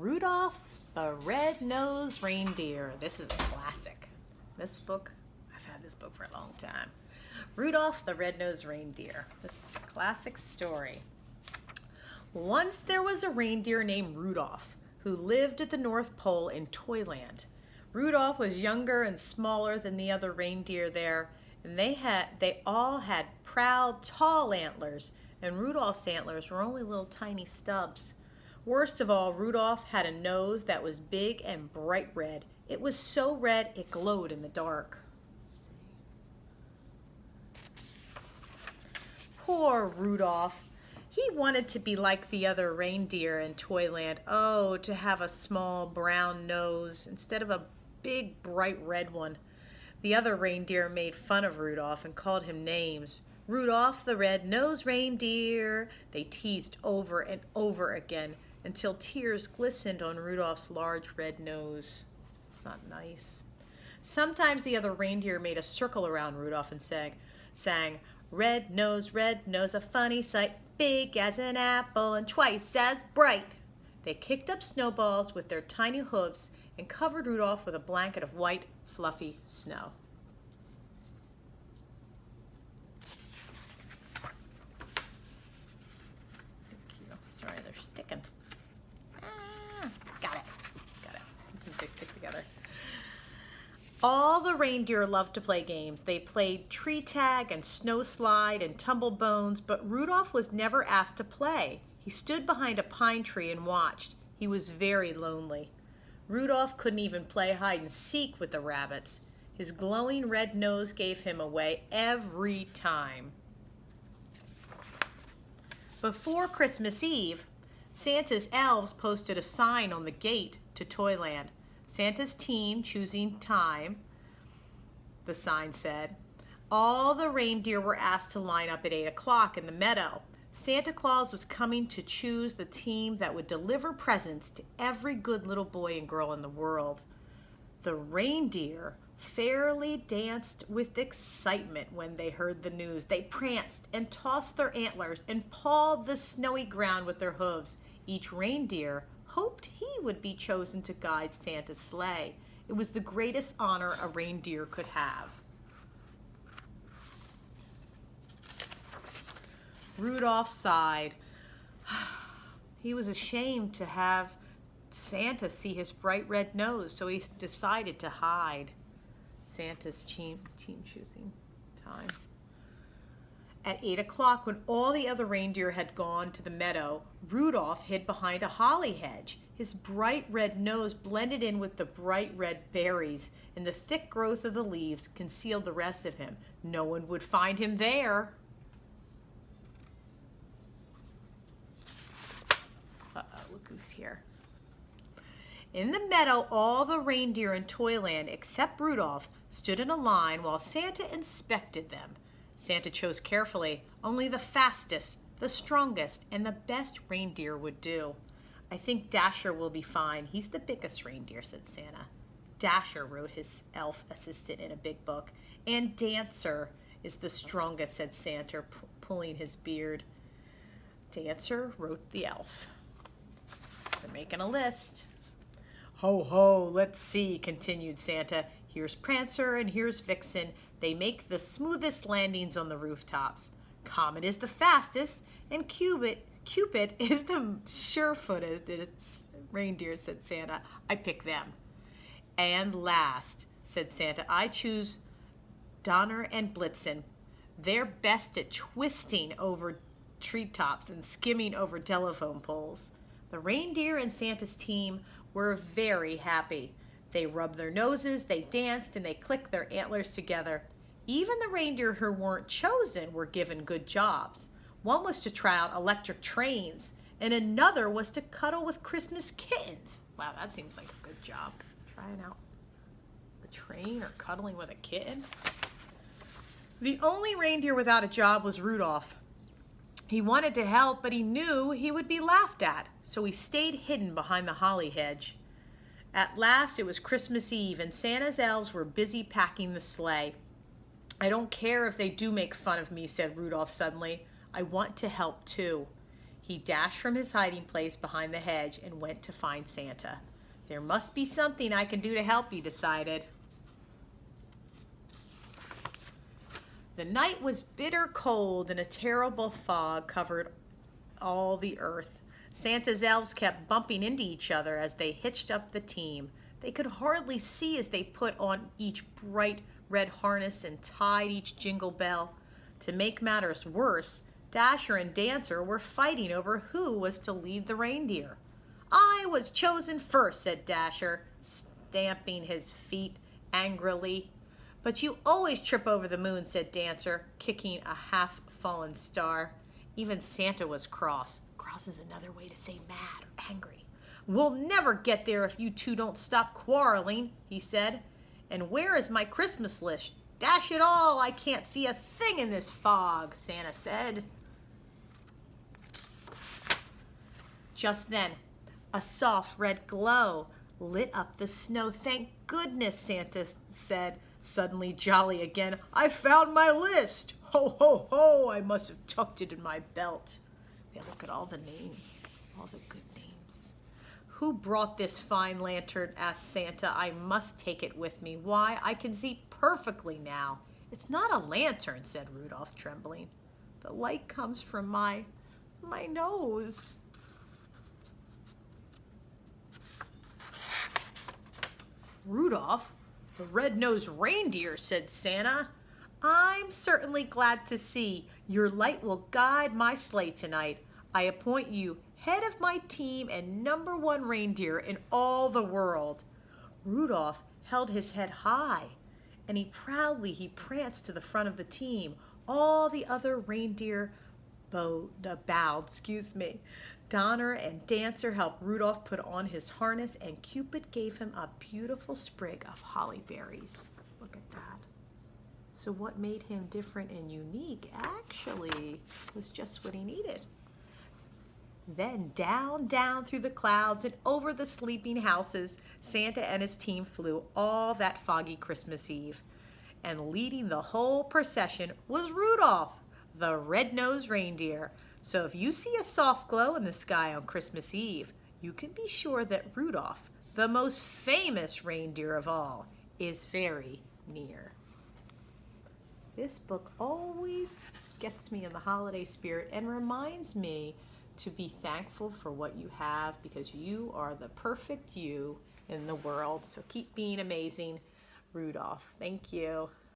Rudolph the Red-Nosed Reindeer. This is a classic. This book, I've had this book for a long time. Rudolph the Red-Nosed Reindeer. This is a classic story. Once there was a reindeer named Rudolph who lived at the North Pole in Toyland. Rudolph was younger and smaller than the other reindeer there, and they all had proud, tall antlers, and Rudolph's antlers were only little tiny stubs. Worst of all, Rudolph had a nose that was big and bright red. It was so red it glowed in the dark. Poor Rudolph. He wanted to be like the other reindeer in Toyland. Oh, to have a small brown nose instead of a big bright red one. The other reindeer made fun of Rudolph and called him names. Rudolph the Red-Nosed Reindeer. They teased over and over again until tears glistened on Rudolph's large red nose. It's not nice. Sometimes the other reindeer made a circle around Rudolph and sang, red nose, a funny sight, big as an apple and twice as bright. They kicked up snowballs with their tiny hooves and covered Rudolph with a blanket of white, fluffy snow. Sorry, they're sticking. Got it. Sometimes they stick together. All the reindeer loved to play games. They played tree tag and snow slide and tumble bones, but Rudolph was never asked to play. He stood behind a pine tree and watched. He was very lonely. Rudolph couldn't even play hide and seek with the rabbits. His glowing red nose gave him away every time. Before Christmas Eve, Santa's elves posted a sign on the gate to Toyland. Santa's team choosing time, the sign said. All the reindeer were asked to line up at 8 o'clock in the meadow. Santa Claus was coming to choose the team that would deliver presents to every good little boy and girl in the world. The reindeer fairly danced with excitement when they heard the news. They pranced and tossed their antlers and pawed the snowy ground with their hooves. Each reindeer hoped he would be chosen to guide Santa's sleigh. It was the greatest honor a reindeer could have. Rudolph sighed. He was ashamed to have Santa see his bright red nose, so he decided to hide. Santa's team choosing time. At 8 o'clock, when all the other reindeer had gone to the meadow, Rudolph hid behind a holly hedge. His bright red nose blended in with the bright red berries, and the thick growth of the leaves concealed the rest of him. No one would find him there. Look who's here. In the meadow, all the reindeer in Toyland, except Rudolph, stood in a line while Santa inspected them. Santa chose carefully. Only the fastest, the strongest, and the best reindeer would do. I think Dasher will be fine. He's the biggest reindeer, said Santa. Dasher, wrote his elf assistant in a big book. And Dancer is the strongest, said Santa, pulling his beard. Dancer, wrote the elf. They're making a list. Ho, ho, let's see, continued Santa. Here's Prancer and here's Vixen. They make the smoothest landings on the rooftops. Comet is the fastest, and Cupid is the sure-footed reindeer, said Santa. I pick them. And last, said Santa, I choose Donner and Blitzen. They're best at twisting over treetops and skimming over telephone poles. The reindeer and Santa's team were very happy. They rubbed their noses, they danced, and they clicked their antlers together. Even the reindeer who weren't chosen were given good jobs. One was to try out electric trains, and another was to cuddle with Christmas kittens. Wow, that seems like a good job. Trying out a train or cuddling with a kitten. The only reindeer without a job was Rudolph. He wanted to help, but he knew he would be laughed at, so he stayed hidden behind the holly hedge. At last, it was Christmas Eve, and Santa's elves were busy packing the sleigh. I don't care if they do make fun of me, said Rudolph suddenly. I want to help too. He dashed from his hiding place behind the hedge and went to find Santa. There must be something I can do to help, he decided. The night was bitter cold and a terrible fog covered all the earth. Santa's elves kept bumping into each other as they hitched up the team. They could hardly see as they put on each bright red harness and tied each jingle bell. To make matters worse, Dasher and Dancer were fighting over who was to lead the reindeer. "I was chosen first," said Dasher, stamping his feet angrily. "But you always trip over the moon," said Dancer, kicking a half-fallen star. Even Santa was cross. Cross is another way to say mad or angry. "We'll never get there if you two don't stop quarreling," he said. "And where is my Christmas list? Dash it all, I can't see a thing in this fog," Santa said. Just then, a soft red glow lit up the snow. "Thank goodness," Santa said, suddenly jolly again. "I found my list. Ho, ho, ho, I must have tucked it in my belt." Yeah, look at all the names, all the good names. "Who brought this fine lantern?" asked Santa. "I must take it with me. Why, I can see perfectly now." "It's not a lantern," said Rudolph, trembling. "The light comes from my nose." "Rudolph, the red-nosed reindeer," said Santa. "I'm certainly glad to see. Your light will guide my sleigh tonight. I appoint you head of my team and #1 reindeer in all the world." Rudolph held his head high, and he pranced to the front of the team. All the other reindeer bowed. Donner and Dancer helped Rudolph put on his harness, and Cupid gave him a beautiful sprig of holly berries. Look at that. So what made him different and unique actually was just what he needed. Then down, down through the clouds and over the sleeping houses, Santa and his team flew all that foggy Christmas Eve. And leading the whole procession was Rudolph, the red-nosed reindeer. So if you see a soft glow in the sky on Christmas Eve, you can be sure that Rudolph, the most famous reindeer of all, is very near. This book always gets me in the holiday spirit and reminds me to be thankful for what you have, because you are the perfect you in the world. So keep being amazing, Rudolph. Thank you.